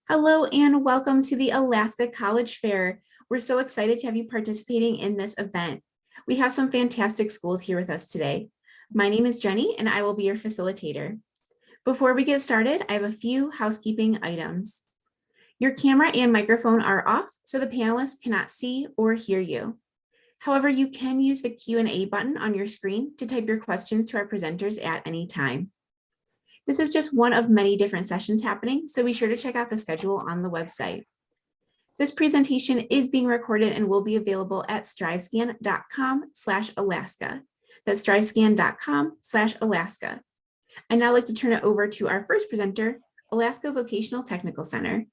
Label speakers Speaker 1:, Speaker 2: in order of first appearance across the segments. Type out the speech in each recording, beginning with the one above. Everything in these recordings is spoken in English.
Speaker 1: Hello and welcome to the Alaska College Fair. We're so excited to have you participating in this event. We have some fantastic schools here with us today. My name is Jenny and I will be your facilitator. Before we get started, I have a few housekeeping items. Your camera and microphone are off, so the panelists cannot see or hear you. However, you can use the Q&A button on your screen to type your questions to our presenters at any time. This is just one of many different sessions happening, so be sure to check out the schedule on the website. This presentation is being recorded and will be available at strivescan.com/Alaska. That's strivescan.com/Alaska. I'd now like to turn it over to our first presenter, Alaska Vocational Technical Center.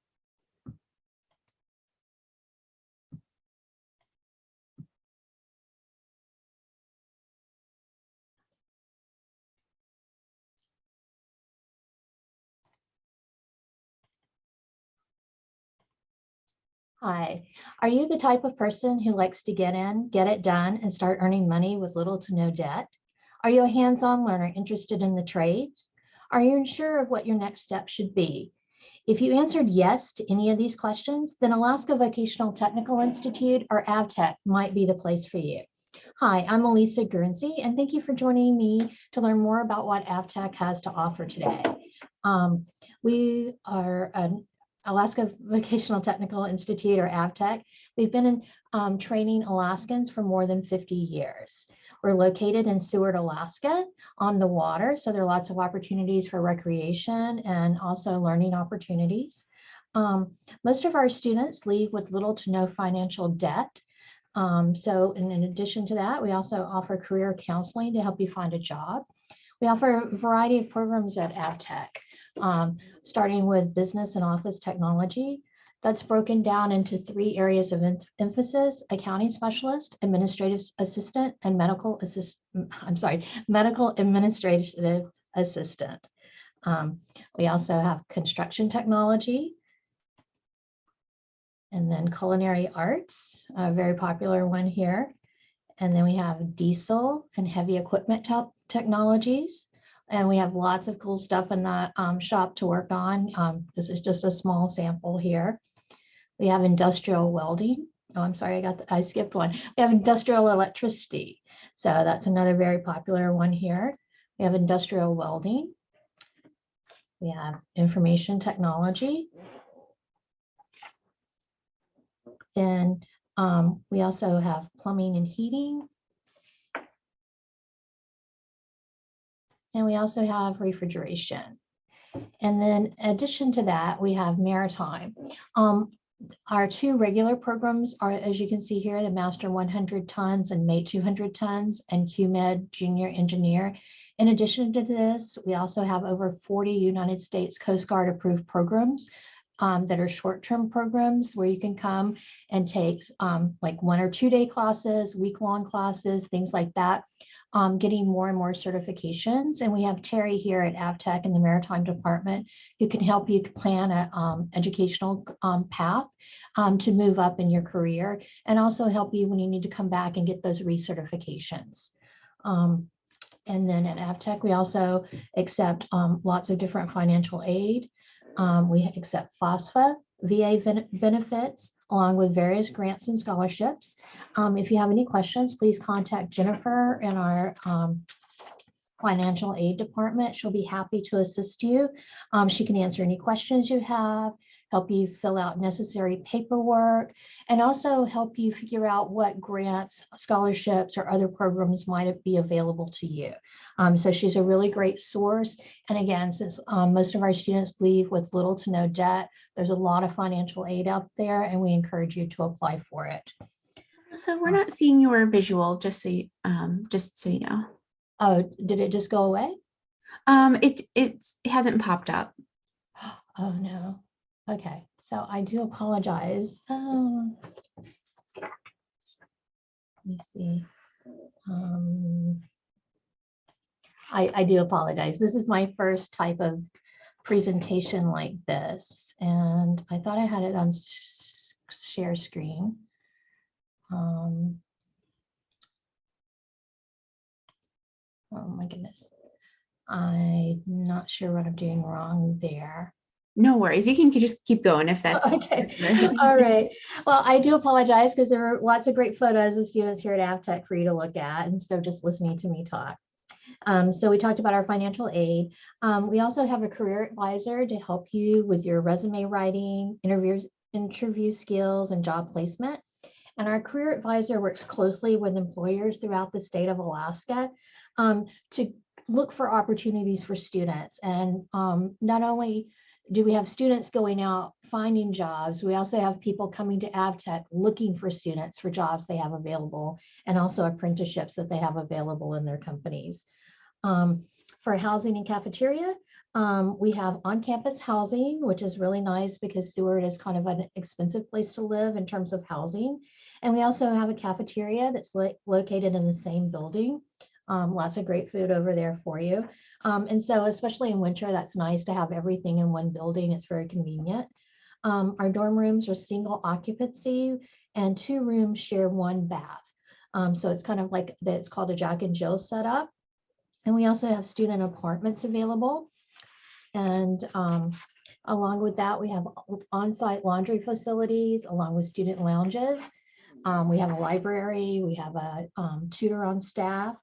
Speaker 2: Hi, are you the type of person who likes to get in, get it done, and start earning money with little to no debt? Are you a hands-on learner interested in the trades? Are you unsure of what your next step should be? If you answered yes to any of these questions, then Alaska Vocational Technical Institute or AVTEC might be the place for you. Hi, I'm Elisa Guernsey, and thank you for joining me to learn more about what AVTEC has to offer today. We are an Alaska Vocational Technical Institute or AVTEC. We've been training Alaskans for more than 50 years. We're located in Seward, Alaska on the water. So there are lots of opportunities for recreation and also learning opportunities. Most of our students leave with little to no financial debt. So in addition to that, we also offer career counseling to help you find a job. We offer a variety of programs at AVTEC. Starting with business and office technology. That's broken down into 3 areas of emphasis: accounting specialist, administrative assistant, and medical administrative assistant. We also have construction technology, and then culinary arts, a very popular one here. And then we have diesel and heavy equipment technologies. And we have lots of cool stuff in the shop to work on. This is just a small sample here. We have industrial welding. Oh, I'm sorry, I skipped one. We have industrial electricity. So that's another very popular one here. We have industrial welding. We have information technology. Then we also have plumbing and heating. And we also have refrigeration. And then in addition to that, we have maritime. Our 2 regular programs are, as you can see here, the Master 100 Tons and Mate 200 Tons and QMed Junior Engineer. In addition to this, we also have over 40 United States Coast Guard approved programs that are short-term programs where you can come and take like 1 or 2 day classes, week-long classes, things like that. Getting more and more certifications. And we have Terry here at AVTEC in the Maritime Department who can help you plan an educational path to move up in your career and also help you when you need to come back and get those recertifications. And then at AVTEC, we also accept lots of different financial aid. We accept FOSFA, VA benefits, along with various grants and scholarships. If you have any questions, please contact Jennifer in our financial aid department. She'll be happy to assist you. She can answer any questions you have, help you fill out necessary paperwork, and also help you figure out what grants, scholarships, or other programs might be available to you. So she's a really great source. And again, since most of our students leave with little to no debt, there's a lot of financial aid out there, and we encourage you to apply for it.
Speaker 1: So we're not seeing your visual, just so you know.
Speaker 2: Oh, did it just go away?
Speaker 1: It hasn't popped up.
Speaker 2: Oh no. Okay, so I do apologize. Let me see. I do apologize. This is my first type of presentation like this, and I thought I had it on share screen. Oh my goodness. I'm not sure what I'm doing wrong there.
Speaker 1: No worries. You can just keep going if that's.
Speaker 2: Okay, all right. Well, I do apologize because there are lots of great photos of students here at AVTech for you to look at instead of just listening to me talk. So we talked about our financial aid. We also have a career advisor to help you with your resume writing, interview skills, and job placement. And our career advisor works closely with employers throughout the state of Alaska to look for opportunities for students. And not only do we have students going out finding jobs, we also have people coming to AVTech looking for students for jobs they have available, and also apprenticeships that they have available in their companies. For housing and cafeteria, we have on-campus housing, which is really nice because Seward is kind of an expensive place to live in terms of housing. And we also have a cafeteria that's located in the same building. Lots of great food over there for you. And so especially in winter, that's nice to have everything in one building. It's very convenient. Our dorm rooms are single occupancy and 2 rooms share 1 bath. So it's kind of like it's called a Jack and Jill setup. And we also have student apartments available. And along with that, we have on-site laundry facilities along with student lounges. We have a library, we have a tutor on staff,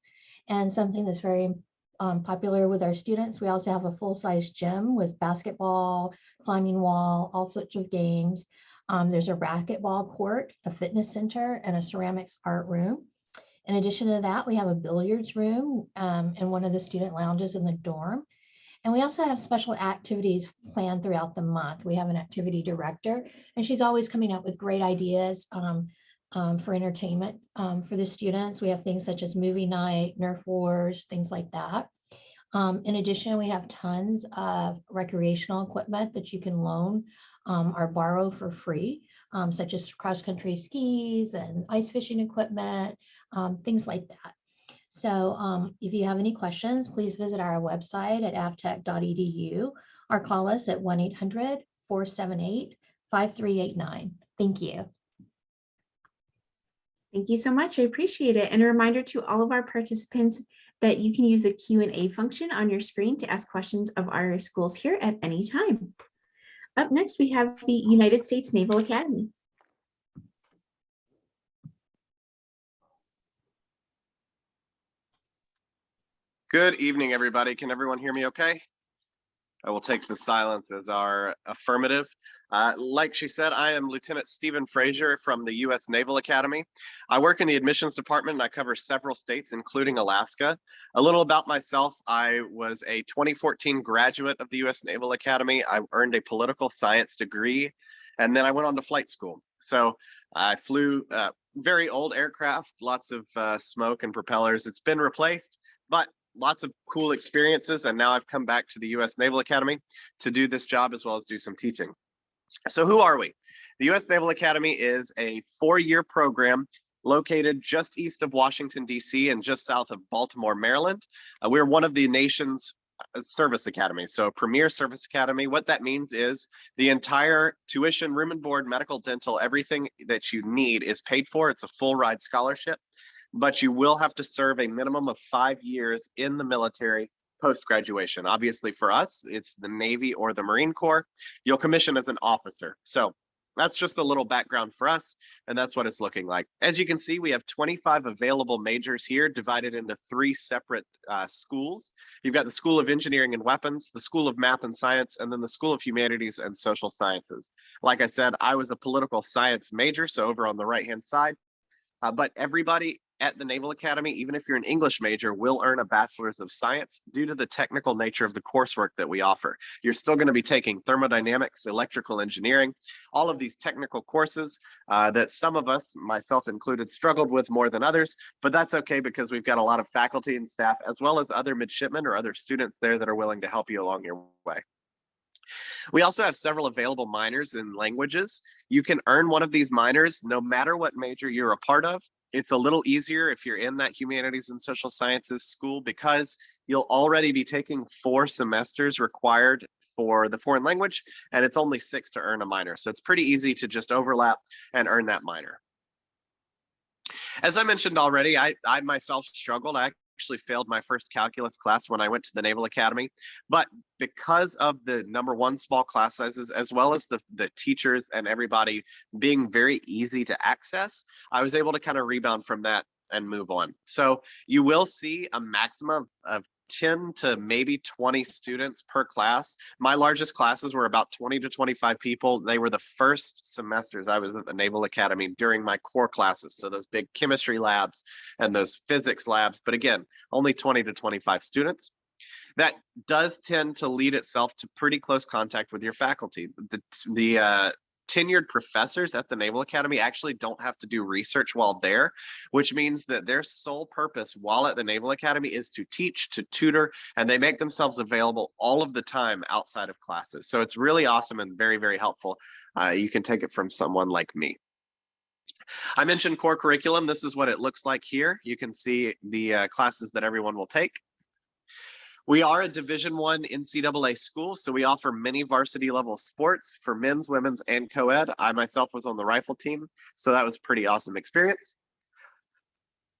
Speaker 2: and something that's very popular with our students, we also have a full-size gym with basketball, climbing wall, all sorts of games. There's a racquetball court, a fitness center, and a ceramics art room. In addition to that, we have a billiards room in one of the student lounges in the dorm. And we also have special activities planned throughout the month. We have an activity director, and she's always coming up with great ideas for entertainment for the students. We have things such as movie night, Nerf wars, things like that. In addition, we have tons of recreational equipment that you can loan or borrow for free, such as cross-country skis and ice fishing equipment, things like that. So if you have any questions, please visit our website at avtech.edu or call us at 1-800-478-5389. Thank you.
Speaker 1: Thank you so much. I appreciate it. And a reminder to all of our participants that you can use the Q&A function on your screen to ask questions of our schools here at any time. Up next, we have the United States Naval Academy.
Speaker 3: Good evening, everybody. Can everyone hear me okay? I will take the silence as our affirmative. Like she said, I am Lieutenant Stephen Frazier from the U.S. Naval Academy. I work in the admissions department and I cover several states, including Alaska. A little about myself, I was a 2014 graduate of the U.S. Naval Academy. I earned a political science degree, and then I went on to flight school. So I flew very old aircraft, lots of smoke and propellers. It's been replaced, but lots of cool experiences, and now I've come back to the U.S. Naval Academy to do this job as well as do some teaching. So who are we? The U.S. Naval Academy is a 4-year program located just east of Washington, D.C. and just south of Baltimore, Maryland. We're one of the nation's service academies, so premier service academy. What that means is the entire tuition, room and board, medical, dental, everything that you need is paid for. It's a full ride scholarship, but you will have to serve a minimum of 5 years in the military post-graduation. Obviously for us, it's the Navy or the Marine Corps. You'll commission as an officer. So that's just a little background for us, and that's what it's looking like. As you can see, we have 25 available majors here, divided into 3 separate schools. You've got the School of Engineering and Weapons, the School of Math and Science, and then the School of Humanities and Social Sciences. Like I said, I was a political science major, so over on the right-hand side. But everybody at the Naval Academy, even if you're an English major, will earn a Bachelor's of Science due to the technical nature of the coursework that we offer. You're still going to be taking thermodynamics, electrical engineering, all of these technical courses that some of us, myself included, struggled with more than others, but that's okay because we've got a lot of faculty and staff, as well as other midshipmen or other students there that are willing to help you along your way. We also have several available minors in languages. You can earn one of these minors no matter what major you're a part of. It's a little easier if you're in that humanities and social sciences school because you'll already be taking 4 semesters required for the foreign language, and it's only 6 to earn a minor. So it's pretty easy to just overlap and earn that minor. As I mentioned already, I myself struggled. I actually failed my first calculus class when I went to the Naval Academy, but because of the number one, small class sizes, as well as the teachers and everybody being very easy to access, I was able to kind of rebound from that and move on. So you will see a maximum of 10 to maybe 20 students per class. My largest classes were about 20 to 25 people. They were the first semesters I was at the Naval Academy during my core classes. So those big chemistry labs and those physics labs, but again, only 20 to 25 students. That does tend to lead itself to pretty close contact with your faculty. The tenured professors at the Naval Academy actually don't have to do research while there, which means that their sole purpose while at the Naval Academy is to teach, to tutor, and they make themselves available all of the time outside of classes. So it's really awesome and very, very helpful. You can take it from someone like me. I mentioned core curriculum. This is what it looks like here. You can see the classes that everyone will take. We are a Division I NCAA school, so we offer many varsity level sports for men's, women's, and co-ed. I myself was on the rifle team, so that was a pretty awesome experience.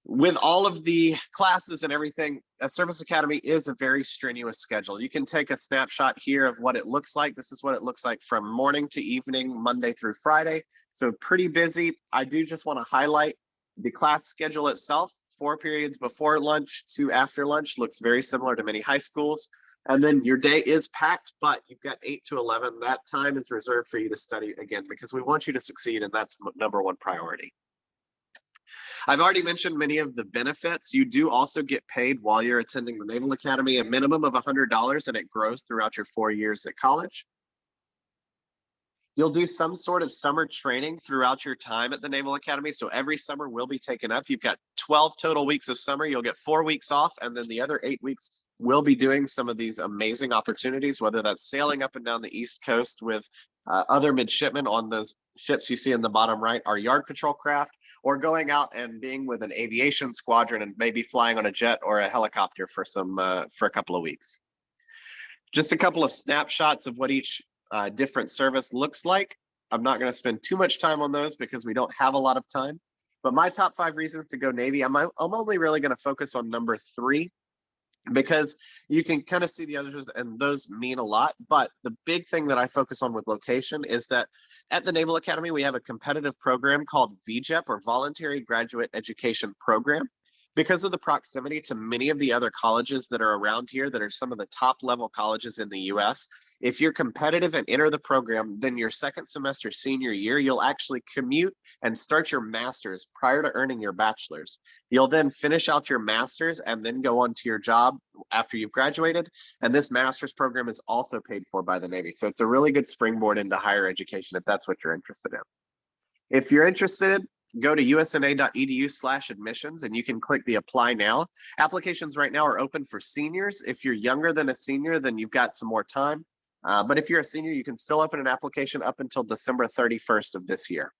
Speaker 3: With all of the classes and everything, a Service Academy is a very strenuous schedule. You can take a snapshot here of what it looks like. This is what it looks like from morning to evening, Monday through Friday. So pretty busy. I do just want to highlight the class schedule itself. 4 periods before lunch to after lunch looks very similar to many high schools. And then your day is packed, but you've got 8 to 11. That time is reserved for you to study again, because we want you to succeed, and that's number one priority. I've already mentioned many of the benefits. You do also get paid while you're attending the Naval Academy, a minimum of $100, and it grows throughout your 4 years at college. You'll do some sort of summer training throughout your time at the Naval Academy. So every summer will be taken up. You've got 12 total weeks of summer. You'll get 4 weeks off, and then the other 8 weeks we'll be doing some of these amazing opportunities, whether that's sailing up and down the East Coast with other midshipmen on those ships you see in the bottom right, our yard patrol craft, or going out and being with an aviation squadron and maybe flying on a jet or a helicopter for a couple of weeks. Just a couple of snapshots of what each different service looks like. I'm not going to spend too much time on those because we don't have a lot of time, but my top 5 reasons to go Navy, I'm only really going to focus on number 3, because you can kind of see the others and those mean a lot. But the big thing that I focus on with location is that at the Naval Academy, we have a competitive program called VGEP, or Voluntary Graduate Education Program. Because of the proximity to many of the other colleges that are around here, that are some of the top level colleges in the US, if you're competitive and enter the program, then your second semester senior year, you'll actually commute and start your master's prior to earning your bachelor's. You'll then finish out your master's and then go on to your job after you've graduated. And this master's program is also paid for by the Navy. So it's a really good springboard into higher education if that's what you're interested in. If you're interested, go to usna.edu/admissions and you can click the apply now. Applications right now are open for seniors. If you're younger than a senior, then you've got some more time. But if you're a senior, you can still open an application up until December 31st of this year.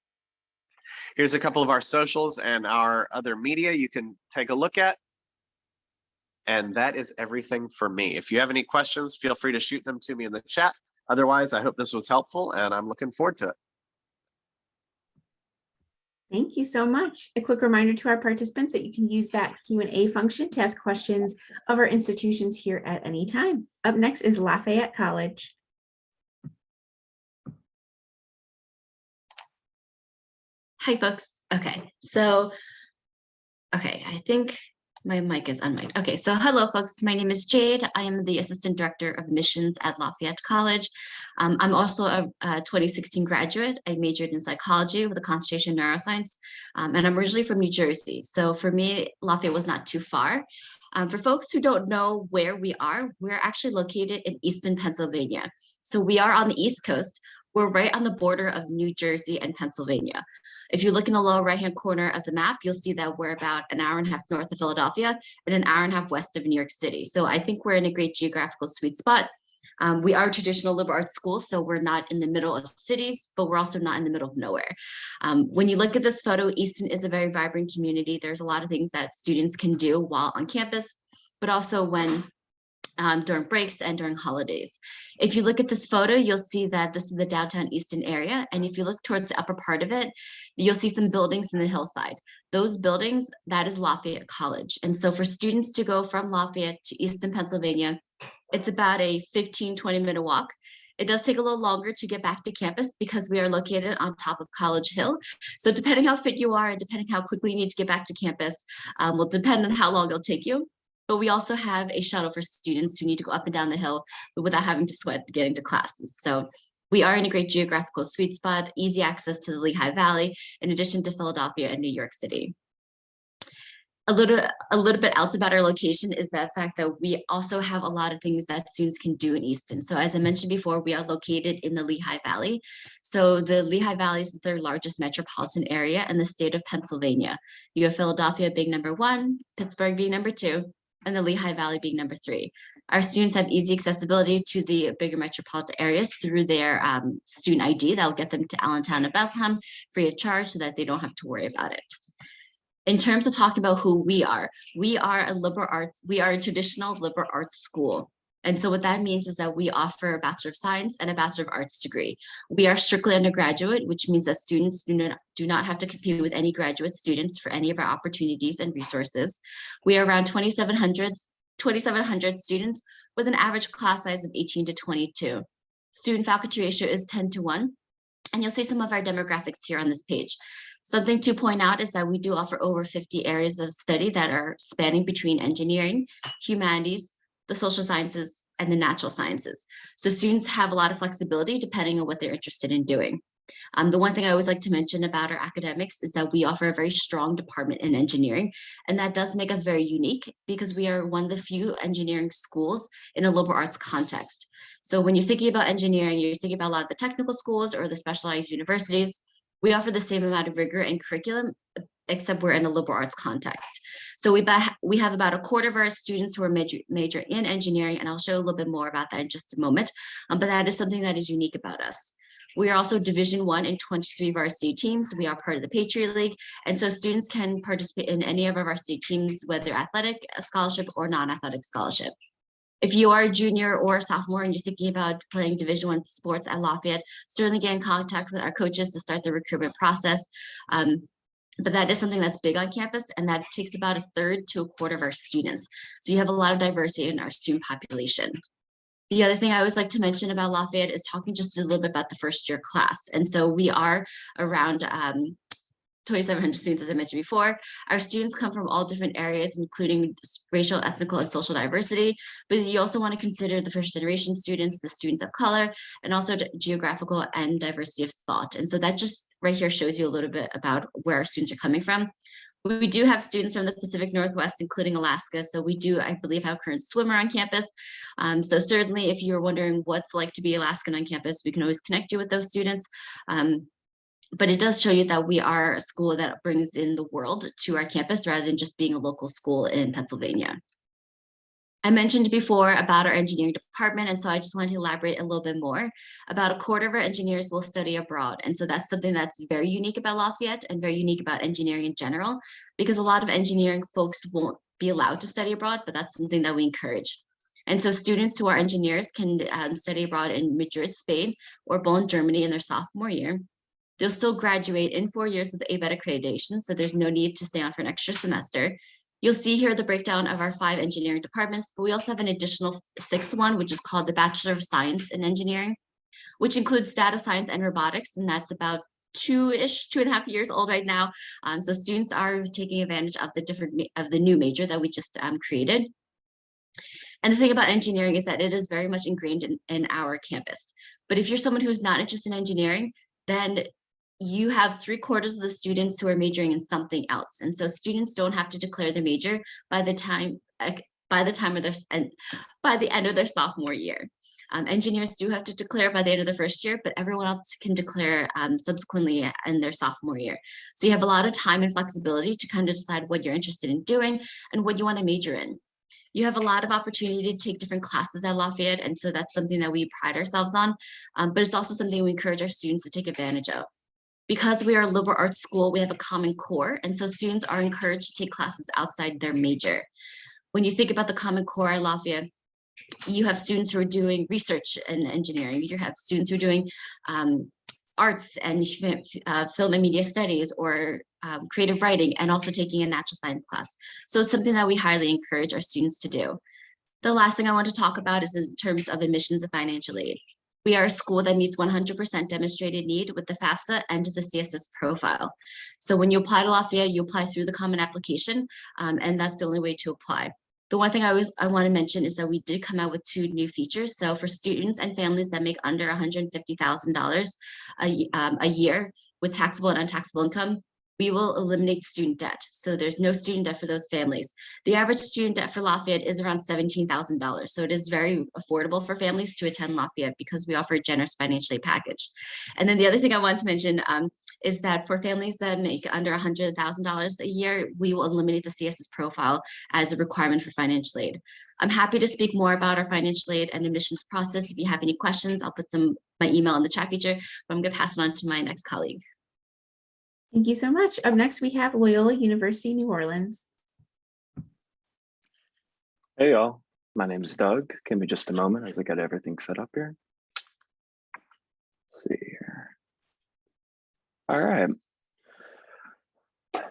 Speaker 3: Here's a couple of our socials and our other media you can take a look at. And that is everything for me. If you have any questions, feel free to shoot them to me in the chat. Otherwise, I hope this was helpful and I'm looking forward to it.
Speaker 1: Thank you so much. A quick reminder to our participants that you can use that Q&A function to ask questions of our institutions here at any time. Up next is Lafayette College.
Speaker 4: Hi, folks. Okay, so, I think my mic is unmiked. Okay, so hello, folks. My name is Jade. I am the Assistant Director of Admissions at Lafayette College. I'm also a 2016 graduate. I majored in psychology with a concentration in neuroscience, and I'm originally from New Jersey. So for me, Lafayette was not too far. For folks who don't know where we are, we're actually located in Easton, Pennsylvania. So we are on the East Coast. We're right on the border of New Jersey and Pennsylvania. If you look in the lower right-hand corner of the map, you'll see that we're about an hour and a half north of Philadelphia and an hour and a half west of New York City. So I think we're in a great geographical sweet spot. We are a traditional liberal arts school, so we're not in the middle of cities, but we're also not in the middle of nowhere. When you look at this photo, Easton is a very vibrant community. There's a lot of things that students can do while on campus, but also when during breaks and during holidays. If you look at this photo, you'll see that this is the downtown Easton area. And if you look towards the upper part of it, you'll see some buildings in the hillside. Those buildings, that is Lafayette College. And so for students to go from Lafayette to Easton, Pennsylvania, it's about a 15-20 minute walk. It does take a little longer to get back to campus because we are located on top of College Hill. So depending how fit you are and depending how quickly you need to get back to campus, will depend on how long it'll take you. But we also have a shuttle for students who need to go up and down the hill without having to sweat getting to classes. So we are in a great geographical sweet spot, easy access to the Lehigh Valley, in addition to Philadelphia and New York City. A little bit else about our location is the fact that we also have a lot of things that students can do in Easton. So as I mentioned before, we are located in the Lehigh Valley. So the Lehigh Valley is the third largest metropolitan area in the state of Pennsylvania. You have Philadelphia being number 1, Pittsburgh being number 2, and the Lehigh Valley being number 3. Our students have easy accessibility to the bigger metropolitan areas through their student ID that will get them to Allentown and Bethlehem free of charge so that they don't have to worry about it. In terms of talking about who we are a liberal arts, we are a traditional liberal arts school. And so what that means is that we offer a Bachelor of Science and a Bachelor of Arts degree. We are strictly undergraduate, which means that students do not have to compete with any graduate students for any of our opportunities and resources. We are around 2,700 students with an average class size of 18 to 22. Student faculty ratio is 10-1. And you'll see some of our demographics here on this page. Something to point out is that we do offer over 50 areas of study that are spanning between engineering, humanities, the social sciences, and the natural sciences. So students have a lot of flexibility depending on what they're interested in doing. The one thing I always like to mention about our academics is that we offer a very strong department in engineering, and that does make us very unique because we are one of the few engineering schools in a liberal arts context. So when you're thinking about engineering, you're thinking about a lot of the technical schools or the specialized universities. We offer the same amount of rigor and curriculum, except we're in a liberal arts context. So we have about a quarter of our students who are major in engineering, and I'll show a little bit more about that in just a moment. But that is something that is unique about us. We are also Division I in 23 varsity teams. We are part of the Patriot League. And so students can participate in any of our varsity teams, whether athletic scholarship or non-athletic scholarship. If you are a junior or a sophomore and you're thinking about playing Division I sports at Lafayette, certainly get in contact with our coaches to start the recruitment process. But that is something that's big on campus, and that takes about a third to a quarter of our students. So you have a lot of diversity in our student population. The other thing I always like to mention about Lafayette is talking just a little bit about the first year class. And so we are around 2,700 students, as I mentioned before. Our students come from all different areas, including racial, ethnical, and social diversity. But you also want to consider the first generation students, the students of color, and also geographical and diversity of thought. And so that just right here shows you a little bit about where our students are coming from. We do have students from the Pacific Northwest, including Alaska. So we do, I believe, have a current swimmer on campus. So certainly if you're wondering what's like to be Alaskan on campus, we can always connect you with those students. But it does show you that we are a school that brings in the world to our campus rather than just being a local school in Pennsylvania. I mentioned before about our engineering department, and so I just wanted to elaborate a little bit more. About a quarter of our engineers will study abroad, and so that's something that's very unique about Lafayette and very unique about engineering in general, because a lot of engineering folks won't be allowed to study abroad, but that's something that we encourage. And so students who are engineers can study abroad in Madrid, Spain, or Bonn, Germany in their sophomore year. They'll still graduate in 4 years with the AVTEC accreditation, so there's no need to stay on for an extra semester. You'll see here the breakdown of our 5 engineering departments, but we also have an additional 6th one, which is called the Bachelor of Science in Engineering, which includes data science and robotics, and that's about 2.5 years old right now. So students are taking advantage of the new major that we just created. And the thing about engineering is that it is very much ingrained in our campus. But if you're someone who's not interested in engineering, then you have 3/4 of the students who are majoring in something else. And so students don't have to declare the major by the end of their sophomore year. Engineers do have to declare by the end of the first year, but everyone else can declare subsequently in their sophomore year. So you have a lot of time and flexibility to kind of decide what you're interested in doing and what you want to major in. You have a lot of opportunity to take different classes at Lafayette, and so that's something that we pride ourselves on, but it's also something we encourage our students to take advantage of. Because we are a liberal arts school, we have a common core, and so students are encouraged to take classes outside their major. When you think about the common core at Lafayette, you have students who are doing research and engineering. You have students who are doing arts and film and media studies, or creative writing, and also taking a natural science class. So it's something that we highly encourage our students to do. The last thing I want to talk about is in terms of admissions and financial aid. We are a school that meets 100% demonstrated need with the FAFSA and the CSS profile. So when you apply to Lafayette, you apply through the common application, and that's the only way to apply. The one thing I want to mention is that we did come out with 2 new features. So for students and families that make under $150,000 a year with taxable and untaxable income, we will eliminate student debt. So there's no student debt for those families. The average student debt for Lafayette is around $17,000. So it is very affordable for families to attend Lafayette because we offer a generous financial aid package. And then the other thing I want to mention is that for families that make under $100,000 a year, we will eliminate the CSS profile as a requirement for financial aid. I'm happy to speak more about our financial aid and admissions process. If you have any questions, I'll put my email in the chat feature, but I'm going to pass it on to my next colleague.
Speaker 1: Thank you so much. Up next, we have Loyola University, New Orleans.
Speaker 5: Hey y'all, my name is Doug. Give me just a moment as I get everything set up here. Let's see here. All right.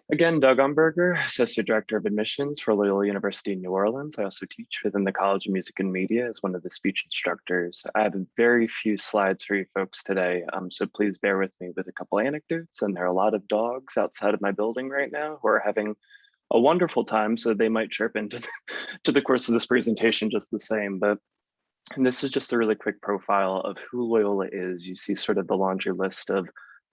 Speaker 5: Again, Doug Umberger, Associate Director of Admissions for Loyola University in New Orleans. I also teach within the College of Music and Media as one of the speech instructors. I have very few slides for you folks today, so please bear with me with a couple anecdotes. And there are a lot of dogs outside of my building right now who are having a wonderful time, so they might chirp into to the course of this presentation just the same. And this is just a really quick profile of who Loyola is. You see sort of the laundry list of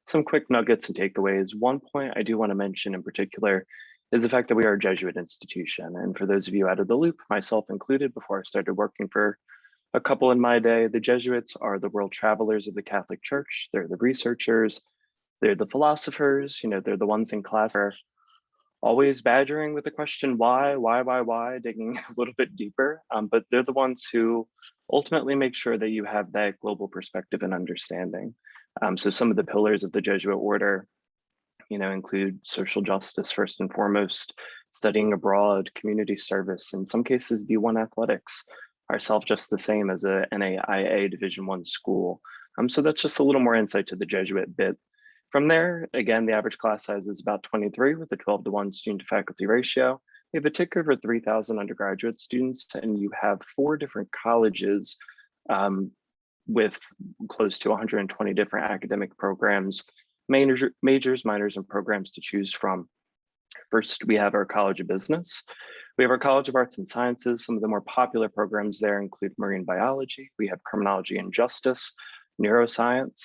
Speaker 5: some quick nuggets and takeaways. One point I do want to mention in particular is the fact that we are a Jesuit institution. And for those of you out of the loop, myself included, before I started working for a couple in my day, the Jesuits are the world travelers of the Catholic Church. They're the researchers, they're the philosophers, they're the ones in class who are always badgering with the question, why, digging a little bit deeper. But they're the ones who ultimately make sure that you have that global perspective and understanding. So some of the pillars of the Jesuit order, include social justice first and foremost, studying abroad, community service, in some cases D1 athletics, ourselves just the same as a NAIA Division I school. So that's just a little more insight to the Jesuit bit. From there, again, the average class size is about 23 with a 12-to-1 student to faculty ratio. We have a tick over 3,000 undergraduate students, and you have 4 different colleges with close to 120 different academic programs, majors, minors, and programs to choose from. First, we have our College of Business. We have our College of Arts and Sciences. Some of the more popular programs there include marine biology. We have criminology and justice, neuroscience,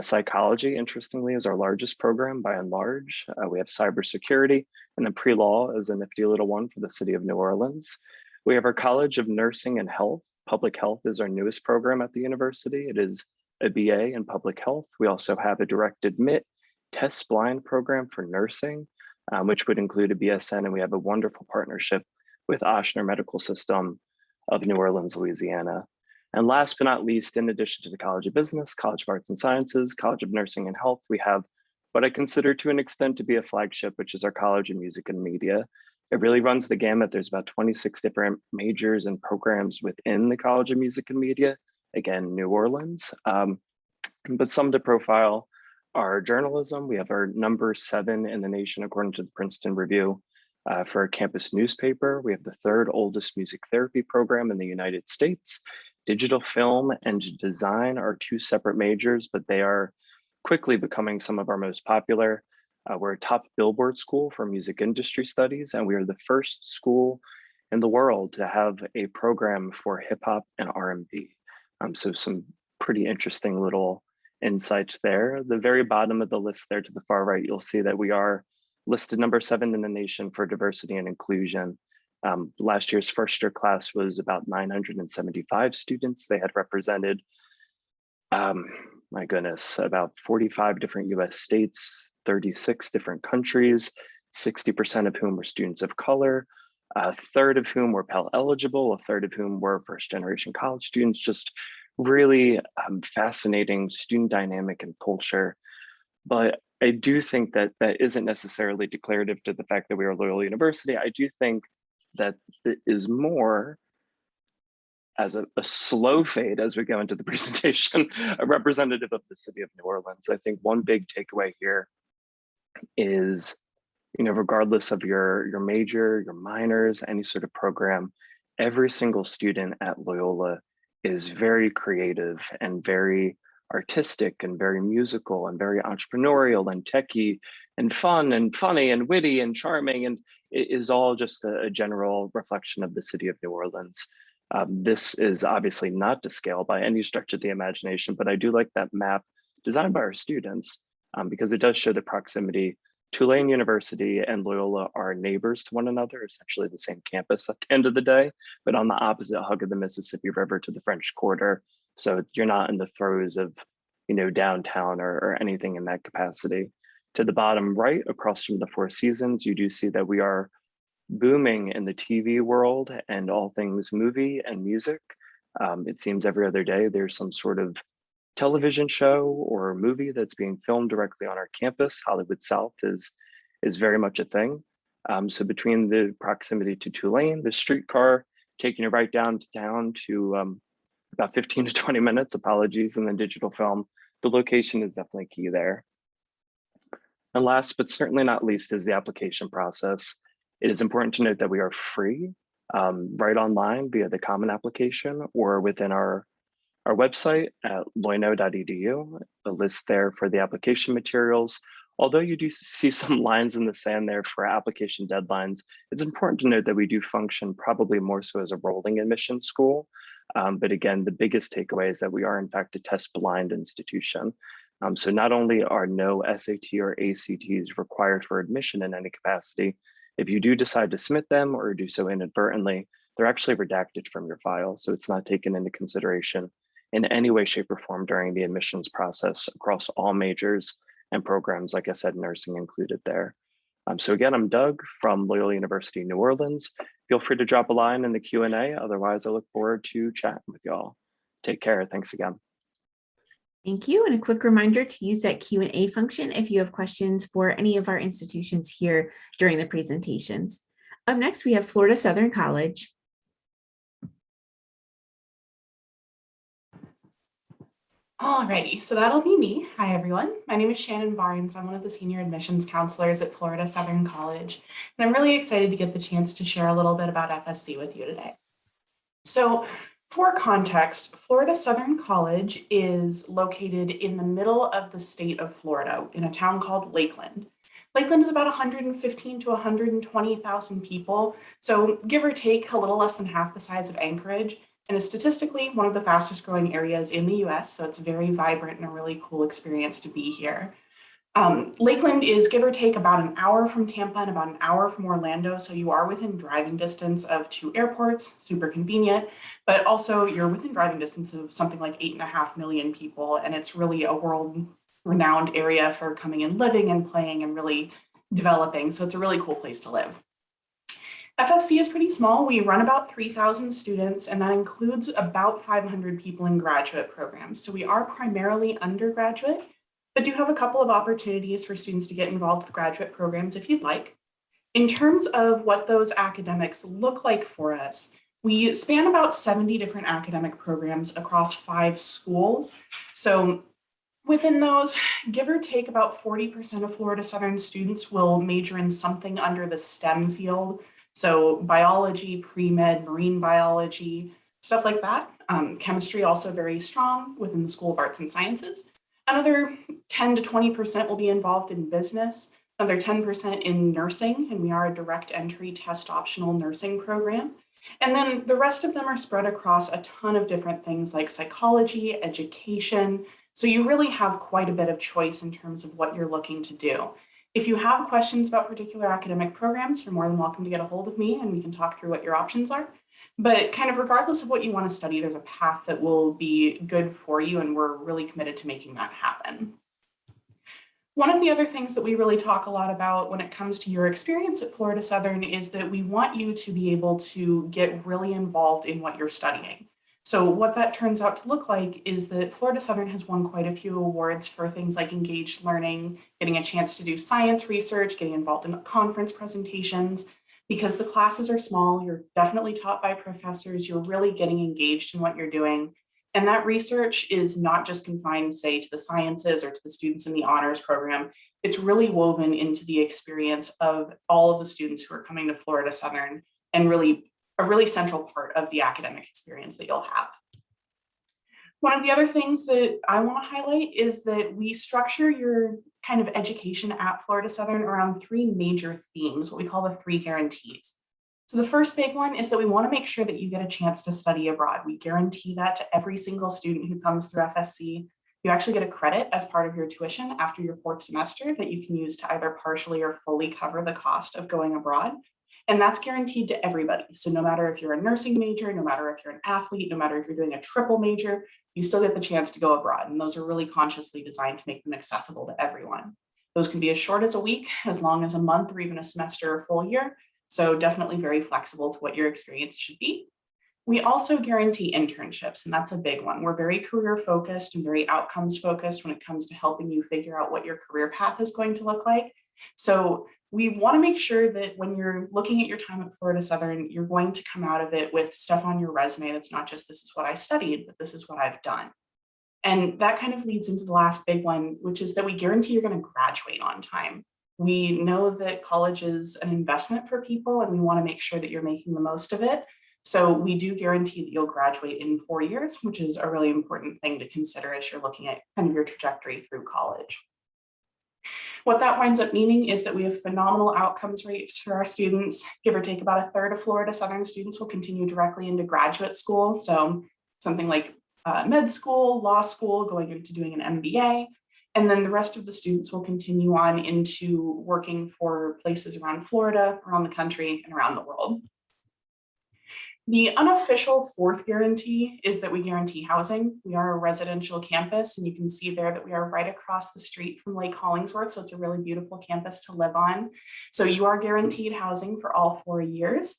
Speaker 5: psychology, interestingly, is our largest program by and large. We have cybersecurity, and then pre-law is a nifty little one for the city of New Orleans. We have our College of Nursing and Health. Public health is our newest program at the university. It is a BA in public health. We also have a direct admit test blind program for nursing, which would include a BSN, and we have a wonderful partnership with Ochsner Medical System of New Orleans, Louisiana. And last but not least, in addition to the College of Business, College of Arts and Sciences, College of Nursing and Health, we have what I consider to an extent to be a flagship, which is our College of Music and Media. It really runs the gamut. There's about 26 different majors and programs within the College of Music and Media, again, New Orleans. But some to profile our journalism. We have our number 7 in the nation, according to the Princeton Review, for our campus newspaper. We have the 3rd oldest music therapy program in the United States. Digital film and design are 2 separate majors, but they are quickly becoming some of our most popular. We're a top Billboard school for music industry studies, and we are the first school in the world to have a program for hip hop and R&B. So some pretty interesting little insights there. The very bottom of the list there to the far right, you'll see that we are listed number 7 in the nation for diversity and inclusion. Last year's first year class was about 975 students. They had represented, my goodness, about 45 different US states, 36 different countries, 60% of whom were students of color, a third of whom were Pell eligible, a third of whom were first generation college students. Just really fascinating student dynamic and culture. But I do think that that isn't necessarily declarative to the fact that we are Loyola University. I do think that it is more as a slow fade as we go into the presentation, a representative of the city of New Orleans. I think one big takeaway here is, regardless of your major, your minors, any sort of program, every single student at Loyola is very creative and very artistic and very musical and very entrepreneurial and techy and fun and funny and witty and charming. And it is all just a general reflection of the city of New Orleans. This is obviously not to scale by any stretch of the imagination, but I do like that map designed by our students because it does show the proximity. Tulane University and Loyola are neighbors to one another, essentially the same campus at the end of the day, but on the opposite hug of the Mississippi River to the French Quarter. So you're not in the throes of, downtown or anything in that capacity. To the bottom right, across from the Four Seasons, you do see that we are booming in the TV world and all things movie and music. It seems every other day there's some sort of television show or movie that's being filmed directly on our campus. Hollywood South is very much a thing. So between the proximity to Tulane, the streetcar taking you right downtown to about 15 to 20 minutes, apologies, and then digital film, the location is definitely key there. And last, but certainly not least, is the application process. It is important to note that we are free, right online via the Common Application or within our website at loyno.edu, a list there for the application materials. Although you do see some lines in the sand there for application deadlines, it's important to note that we do function probably more so as a rolling admissions school. But again, the biggest takeaway is that we are in fact a test blind institution. So not only are no SAT or ACTs required for admission in any capacity, if you do decide to submit them or do so inadvertently, they're actually redacted from your file. So it's not taken into consideration in any way, shape, or form during the admissions process across all majors and programs, like I said, nursing included there. So again, I'm Doug from Loyola University, New Orleans. Feel free to drop a line in the Q&A. Otherwise, I look forward to chatting with y'all. Take care. Thanks again.
Speaker 1: Thank you. And a quick reminder to use that Q&A function if you have questions for any of our institutions here during the presentations. Up next, we have Florida Southern College.
Speaker 6: Alrighty, so that'll be me. Hi, everyone. My name is Shannon Barnes. I'm one of the senior admissions counselors at Florida Southern College, and I'm really excited to get the chance to share a little bit about FSC with you today. So for context, Florida Southern College is located in the middle of the state of Florida in a town called Lakeland. Lakeland is about 115 to 120,000 people, so give or take a little less than half the size of Anchorage, and is statistically one of the fastest growing areas in the US, so it's very vibrant and a really cool experience to be here. Lakeland is give or take about an hour from Tampa and about an hour from Orlando, so you are within driving distance of 2 airports, super convenient, but also you're within driving distance of something like 8.5 million people, and it's really a world-renowned area for coming and living and playing and really developing, so it's a really cool place to live. FSC is pretty small. We run about 3,000 students, and that includes about 500 people in graduate programs. So we are primarily undergraduate, but do have a couple of opportunities for students to get involved with graduate programs if you'd like. In terms of what those academics look like for us, we span about 70 different academic programs across 5 schools. So within those, give or take about 40% of Florida Southern students will major in something under the STEM field. So biology, pre-med, marine biology, stuff like that. Chemistry also very strong within the School of Arts and Sciences. Another 10 to 20% will be involved in business, another 10% in nursing, and we are a direct entry test optional nursing program. And then the rest of them are spread across a ton of different things like psychology, education. So you really have quite a bit of choice in terms of what you're looking to do. If you have questions about particular academic programs, you're more than welcome to get a hold of me and we can talk through what your options are. But kind of regardless of what you want to study, there's a path that will be good for you, and we're really committed to making that happen. One of the other things that we really talk a lot about when it comes to your experience at Florida Southern is that we want you to be able to get really involved in what you're studying. So what that turns out to look like is that Florida Southern has won quite a few awards for things like engaged learning, getting a chance to do science research, getting involved in conference presentations. Because the classes are small, you're definitely taught by professors, you're really getting engaged in what you're doing. And that research is not just confined, say, to the sciences or to the students in the honors program. It's really woven into the experience of all of the students who are coming to Florida Southern, and really a really central part of the academic experience that you'll have. One of the other things that I want to highlight is that we structure your kind of education at Florida Southern around three major themes, what we call the three guarantees. So the first big one is that we want to make sure that you get a chance to study abroad. We guarantee that to every single student who comes through FSC. You actually get a credit as part of your tuition after your fourth semester that you can use to either partially or fully cover the cost of going abroad. And that's guaranteed to everybody. So no matter if you're a nursing major, no matter if you're an athlete, no matter if you're doing a triple major, you still get the chance to go abroad. And those are really consciously designed to make them accessible to everyone. Those can be as short as a week, as long as a month, or even a semester or full year. So definitely very flexible to what your experience should be. We also guarantee internships, and that's a big one. We're very career focused and very outcomes focused when it comes to helping you figure out what your career path is going to look like. So we want to make sure that when you're looking at your time at Florida Southern, you're going to come out of it with stuff on your resume that's not just this is what I studied, but this is what I've done. And that kind of leads into the last big one, which is that we guarantee you're going to graduate on time. We know that college is an investment for people, and we want to make sure that you're making the most of it. So we do guarantee that you'll graduate in 4 years, which is a really important thing to consider as you're looking at kind of your trajectory through college. What that winds up meaning is that we have phenomenal outcomes rates for our students. Give or take about a third of Florida Southern students will continue directly into graduate school. So something like med school, law school, going into doing an MBA. And then the rest of the students will continue on into working for places around Florida, around the country, and around the world. The unofficial fourth guarantee is that we guarantee housing. We are a residential campus, and you can see there that we are right across the street from Lake Hollingsworth. So it's a really beautiful campus to live on. So you are guaranteed housing for all 4 years.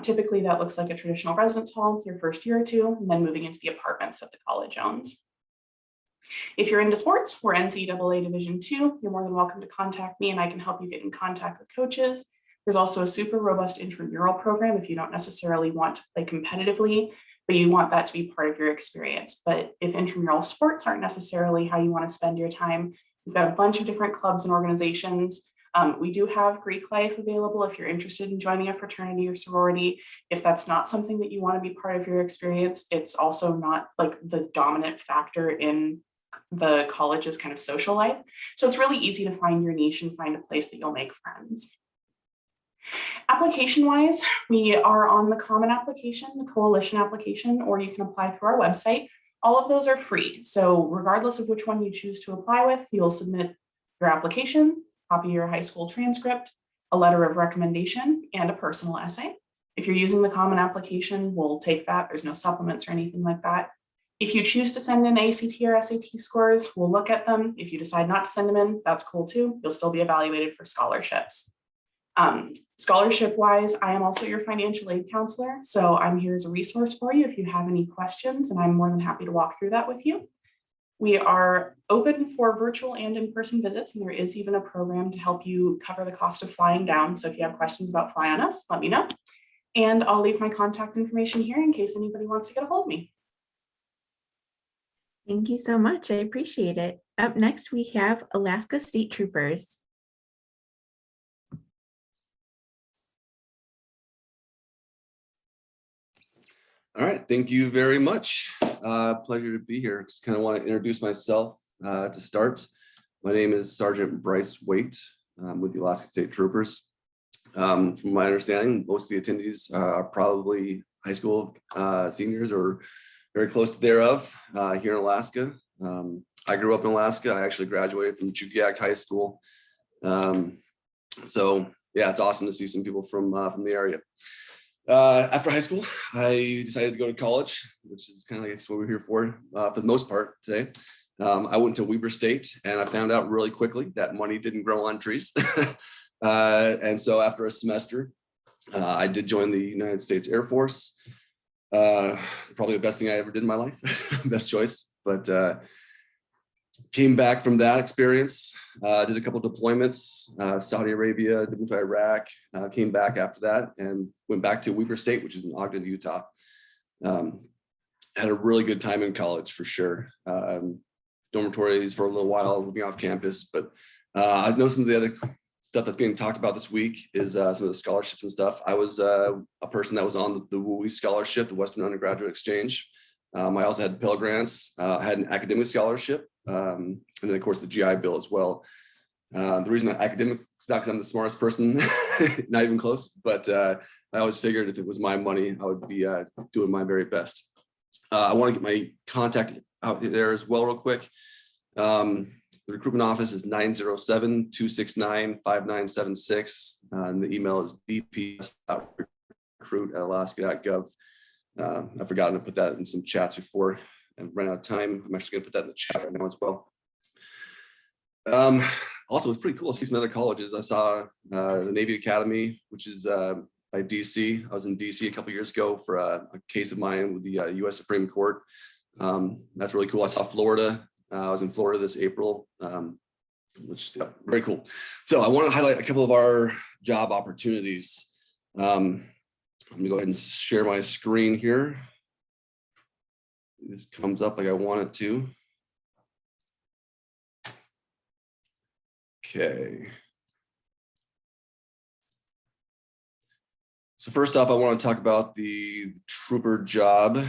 Speaker 6: Typically that looks like a traditional residence hall your first year or two, and then moving into the apartments that the college owns. If you're into sports, we're NCAA Division II. You're more than welcome to contact me, and I can help you get in contact with coaches. There's also a super robust intramural program if you don't necessarily want to play competitively, but you want that to be part of your experience. But if intramural sports aren't necessarily how you want to spend your time, we've got a bunch of different clubs and organizations. We do have Greek life available if you're interested in joining a fraternity or sorority. If that's not something that you want to be part of your experience, it's also not like the dominant factor in the college's kind of social life. So it's really easy to find your niche and find a place that you'll make friends. Application-wise, we are on the Common application, the Coalition application, or you can apply through our website. All of those are free. So regardless of which one you choose to apply with, you'll submit your application, copy your high school transcript, a letter of recommendation, and a personal essay. If you're using the Common application, we'll take that. There's no supplements or anything like that. If you choose to send in ACT or SAT scores, we'll look at them. If you decide not to send them in, that's cool too. You'll still be evaluated for scholarships. Scholarship-wise, I am also your financial aid counselor, so I'm here as a resource for you if you have any questions, and I'm more than happy to walk through that with you. We are open for virtual and in-person visits, and there is even a program to help you cover the cost of flying down. So if you have questions about Fly on Us, let me know. And I'll leave my contact information here in case anybody wants to get a hold of me.
Speaker 1: Thank you so much. I appreciate it. Up next, we have Alaska State Troopers.
Speaker 7: All right, thank you very much. Pleasure to be here. Just kind of want to introduce myself to start. My name is Sergeant Bryce Waite with the Alaska State Troopers. From my understanding, most of the attendees are probably high school seniors or very close to thereof here in Alaska. I grew up in Alaska. I actually graduated from Chugiak High School. So yeah, it's awesome to see some people from the area. After high school, I decided to go to college, which is kind of like what we're here for the most part today. I went to Weber State, and I found out really quickly that money didn't grow on trees. And so after a semester, I did join the United States Air Force. Probably the best thing I ever did in my life, best choice. But Came back from that experience, did a couple deployments, Saudi Arabia, moved to Iraq, came back after that and went back to Weaver State, which is in Ogden, Utah. Had a really good time in college for sure. Dormitories for a little while, living off campus, but I know some of the other stuff that's being talked about this week is some of the scholarships and stuff. I was a person that was on the WUI scholarship, the Western Undergraduate Exchange. I also had Pell Grants. I had an academic scholarship, and then of course the GI Bill as well. The reason that academic is not because I'm the smartest person, not even close, but I always figured if it was my money, I would be doing my very best. I want to get my contact out there as well real quick. The recruitment office is 907-269-5976. And the email is dps.recruit@alaska.gov. I've forgotten to put that in some chats before and run out of time. I'm actually going to put that in the chat right now as well. Also, it's pretty cool to see some other colleges. I saw the Navy Academy, which is by DC. I was in DC a couple years ago for a case of mine with the US Supreme Court. That's really cool. I saw Florida. I was in Florida this April, which is very cool. So I want to highlight a couple of our job opportunities. I'm gonna go ahead and share my screen here. This comes up like I want it to. Okay. So first off, I want to talk about the trooper job.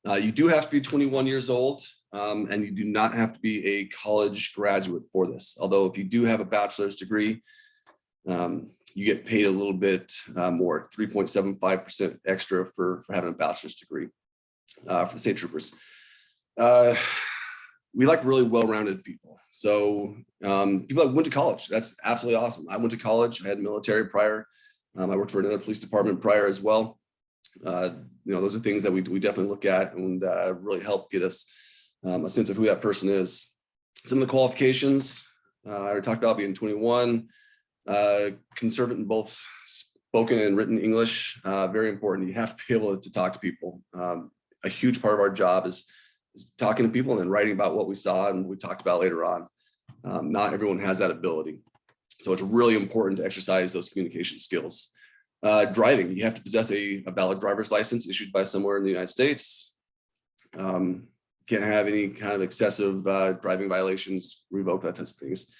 Speaker 7: You do have to be 21 years old, and you do not have to be a college graduate for this. Although if you do have a bachelor's degree, you get paid a little bit more, 3.75% extra for having a bachelor's degree for the state troopers. We like really well-rounded people. So people that went to college, that's absolutely awesome. I went to college, I had military prior. I worked for another police department prior as well. Those are things that we definitely look at and really help get us a sense of who that person is. Some of the qualifications, I already talked about being 21, conservative in both spoken and written English, very important. You have to be able to talk to people. A huge part of our job is talking to people and then writing about what we saw and we talked about later on. Not everyone has that ability. So it's really important to exercise those communication skills. Driving, you have to possess a valid driver's license issued by somewhere in the United States. Can't have any kind of excessive driving violations, revoke, that types of things.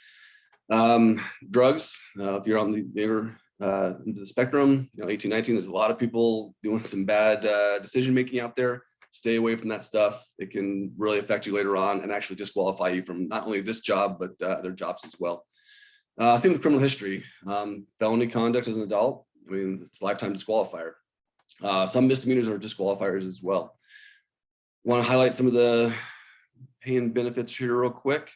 Speaker 7: Drugs, if you're on the bigger into the spectrum, 18, 19, there's a lot of people doing some bad decision-making out there. Stay away from that stuff. It can really affect you later on and actually disqualify you from not only this job, but other jobs as well. Same with criminal history. Felony conduct as an adult, it's a lifetime disqualifier. Some misdemeanors are disqualifiers as well. Want to highlight some of the pay and benefits here real quick.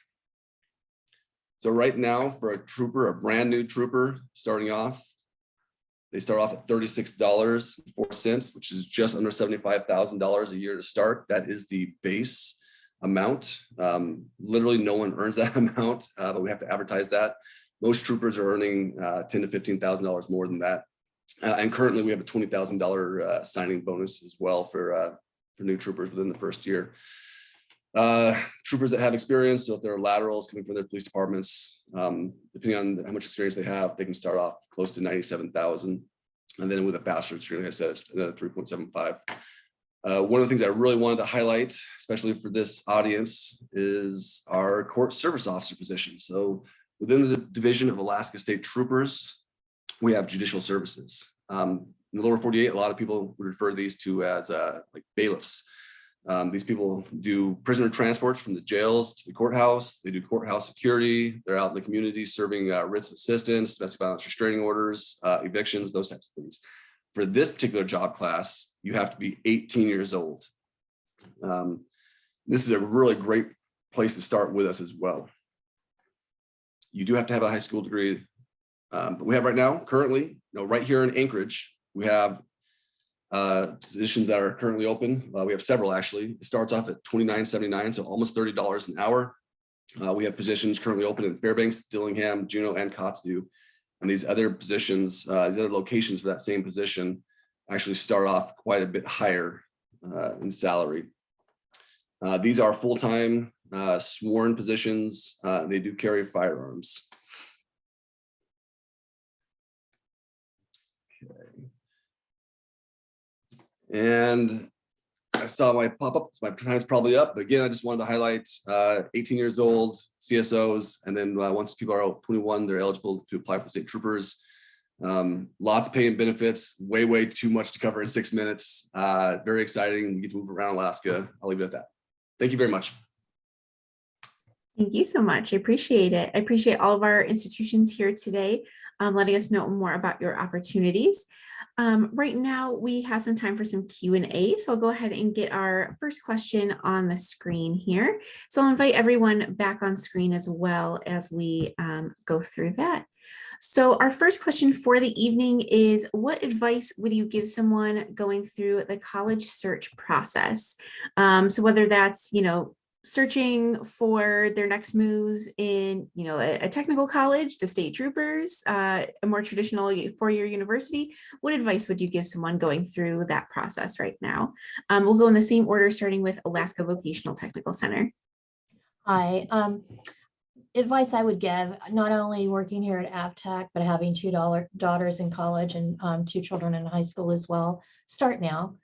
Speaker 7: So right now for a trooper, a brand new trooper starting off, they start off at $36.04, which is just under $75,000 a year to start. That is the base amount. Literally no one earns that amount, but we have to advertise that. Most troopers are earning $10,000 to $15,000 more than that. And currently we have a $20,000 signing bonus as well for new troopers within the first year. Troopers that have experience, so if they're laterals coming from their police departments, depending on how much experience they have, they can start off close to $97,000. And then with a bachelor's degree, like I said, it's another 3.75. One of the things I really wanted to highlight, especially for this audience, is our court service officer position. So within the Division of Alaska State Troopers, we have judicial services. In the lower 48, a lot of people would refer to these two as like bailiffs. These people do prisoner transports from the jails to the courthouse. They do courthouse security. They're out in the community serving writs of assistance, domestic violence restraining orders, evictions, those types of things. For this particular job class, you have to be 18 years old. This is a really great place to start with us as well. You do have to have a high school degree, but we have right now, currently, right here in Anchorage, we have positions that are currently open. We have several actually. It starts off at $29.79, so almost $30 an hour. We have positions currently open in Fairbanks, Dillingham, Juneau, and Kotzebue. And these other positions, these other locations for that same position actually start off quite a bit higher in salary. These are full-time sworn positions. They do carry firearms. Okay. And I saw my pop-up, my time's probably up. But again, I just wanted to highlight 18 years old, CSOs, and then once people are 21, they're eligible to apply for state troopers. Lots of pay and benefits, way too much to cover in 6 minutes. Very exciting. We get to move around Alaska. I'll leave it at that. Thank you very much.
Speaker 1: Thank you so much. I appreciate it. I appreciate all of our institutions here today, letting us know more about your opportunities. Right now, we have some time for some Q&A, so I'll go ahead and get our first question on the screen here. So I'll invite everyone back on screen as well as we go through that. So our first question for the evening is, what advice would you give someone going through the college search process? So whether that's, searching for their next moves in, a technical college, the state troopers, a more traditional four-year university, what advice would you give someone going through that process right now? We'll go in the same order, starting with Alaska Vocational Technical Center.
Speaker 2: Hi. Advice I would give, not only working here at AVTEC, but having two daughters in college and 2 children in high school as well, start now.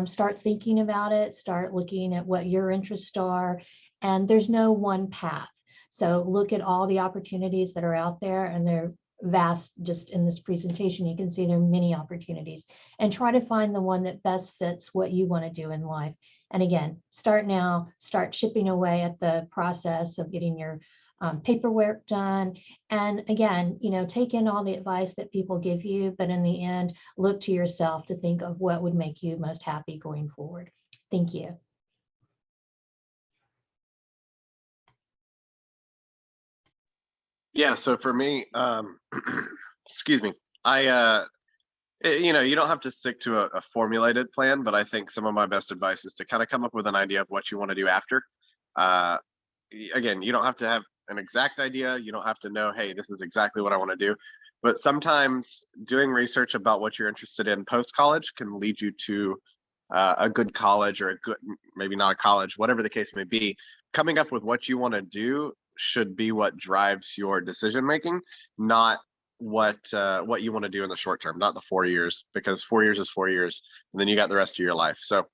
Speaker 2: Start thinking about it, start looking at what your interests are, and there's no one path. So look at all the opportunities that are out there, and they're vast. Just in this presentation, you can see there are many opportunities, and try to find the one that best fits what you want to do in life. And again, start now, start chipping away at the process of getting your paperwork done. And again, take in all the advice that people give you, but in the end, look to yourself to think of what would make you most happy going forward. Thank you.
Speaker 3: Yeah, so for me, excuse me, you don't have to stick to a formulated plan, but I think some of my best advice is to kind of come up with an idea of what you want to do after. Again, you don't have to have an exact idea. You don't have to know, hey, this is exactly what I want to do. But sometimes doing research about what you're interested in post-college can lead you to a good college, or a good, maybe not a college, whatever the case may be. Coming up with what you want to do should be what drives your decision making, not what you want to do in the short term, not the 4 years, because 4 years is 4 years, and then you got the rest of your life. So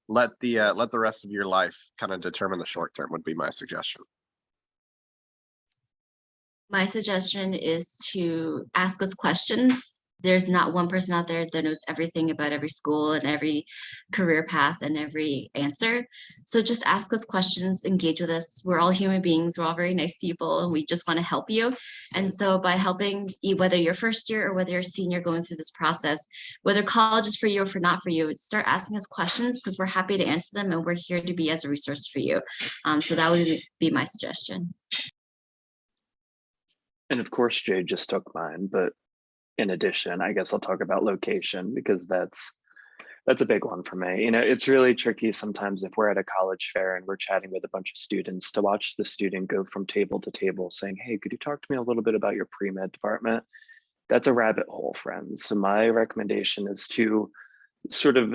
Speaker 3: let the rest of your life kind of determine the short term would be my suggestion.
Speaker 4: My suggestion is to ask us questions. There's not one person out there that knows everything about every school and every career path and every answer. So just ask us questions, engage with us. We're all human beings. We're all very nice people, and we just want to help you. And so by helping you, whether you're first year or whether you're a senior going through this process, whether college is for you or for not for you, start asking us questions, because we're happy to answer them, and we're here to be as a resource for you. So that would be my suggestion.
Speaker 5: And of course, Jade just took mine, but in addition, I guess I'll talk about location, because that's a big one for me. It's really tricky sometimes if we're at a college fair and we're chatting with a bunch of students, to watch the student go from table to table saying, hey, could you talk to me a little bit about your pre-med department? That's a rabbit hole, friends. So my recommendation is to sort of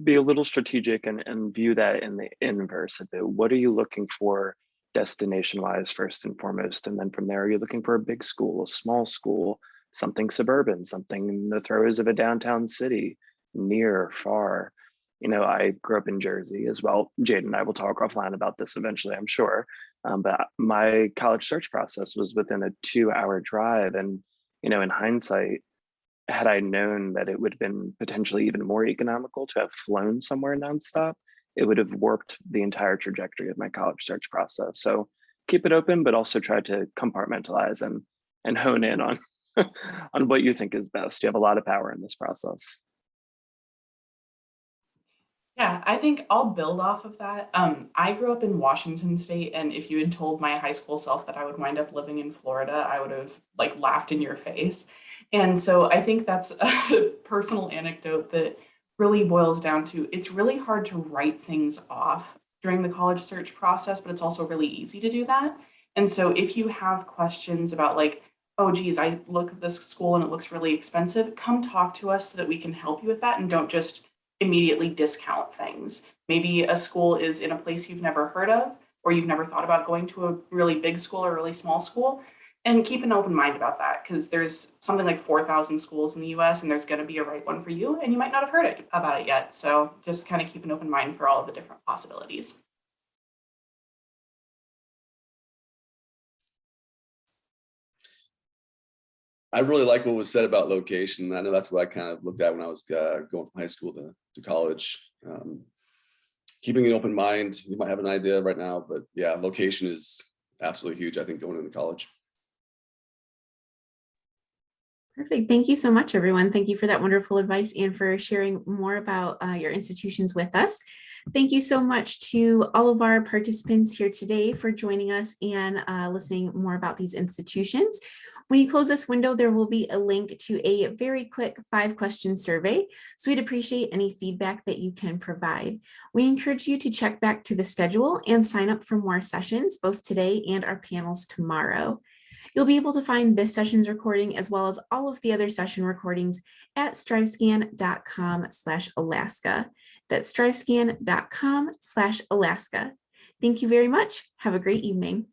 Speaker 5: be a little strategic and view that in the inverse of it. What are you looking for destination wise first and foremost? And then from there, are you looking for a big school, a small school, something suburban, something in the throes of a downtown city, near, far? I grew up in Jersey as well. Jade and I will talk offline about this eventually, I'm sure. But my college search process was within a 2-hour drive. And, in hindsight, had I known that it would have been potentially even more economical to have flown somewhere nonstop, it would have warped the entire trajectory of my college search process. So keep it open, but also try to compartmentalize and hone in on on what you think is best. You have a lot of power in this process.
Speaker 6: Yeah, I think I'll build off of that. I grew up in Washington State, and if you had told my high school self that I would wind up living in Florida, I would have laughed in your face. And so I think that's a personal anecdote that really boils down to, it's really hard to write things off during the college search process, but it's also really easy to do that. And so if you have questions about oh geez, I look at this school and it looks really expensive, come talk to us so that we can help you with that, and don't just immediately discount things. Maybe a school is in a place you've never heard of, or you've never thought about going to a really big school or really small school. And keep an open mind about that, because there's something like 4,000 schools in the US and there's going to be a right one for you, and you might not have heard about it yet. So just kind of keep an open mind for all of the different possibilities.
Speaker 7: I really like what was said about location. I know that's what I kind of looked at when I was going from high school to college. Keeping an open mind, you might have an idea right now, but yeah, location is absolutely huge, I think, going into college.
Speaker 1: Perfect. Thank you so much, everyone. Thank you for that wonderful advice and for sharing more about your institutions with us. Thank you so much to all of our participants here today for joining us and listening more about these institutions. When you close this window, there will be a link to a very quick 5-question survey. So we'd appreciate any feedback that you can provide. We encourage you to check back to the schedule and sign up for more sessions, both today and our panels tomorrow. You'll be able to find this session's recording as well as all of the other session recordings at strivescan.com/Alaska. That's strivescan.com/Alaska. Thank you very much. Have a great evening.